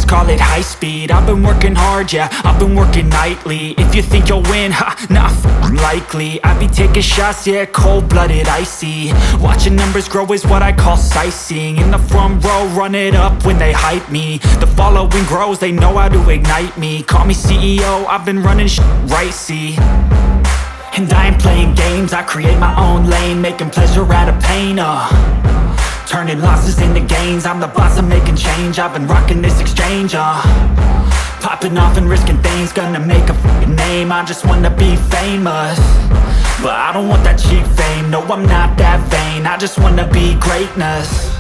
call it high speed. I've been working hard, yeah, I've been working nightly. If you think you'll win, ha, not likely. I be taking shots, yeah, cold-blooded, icy. Watching numbers grow is what I call sightseeing. In the front row, run it up when they hype me. The following grows, they know how to ignite me. Call me CEO, I've been running right, see. And I ain't playing games, I create my own lane, making pleasure out of pain, turning losses into gains. I'm the boss, I'm making change. I've been rocking this exchange, popping off and risking things. Gonna make a f***ing name, I just wanna be famous. But I don't want that cheap fame, no I'm not that vain. I just wanna be greatness.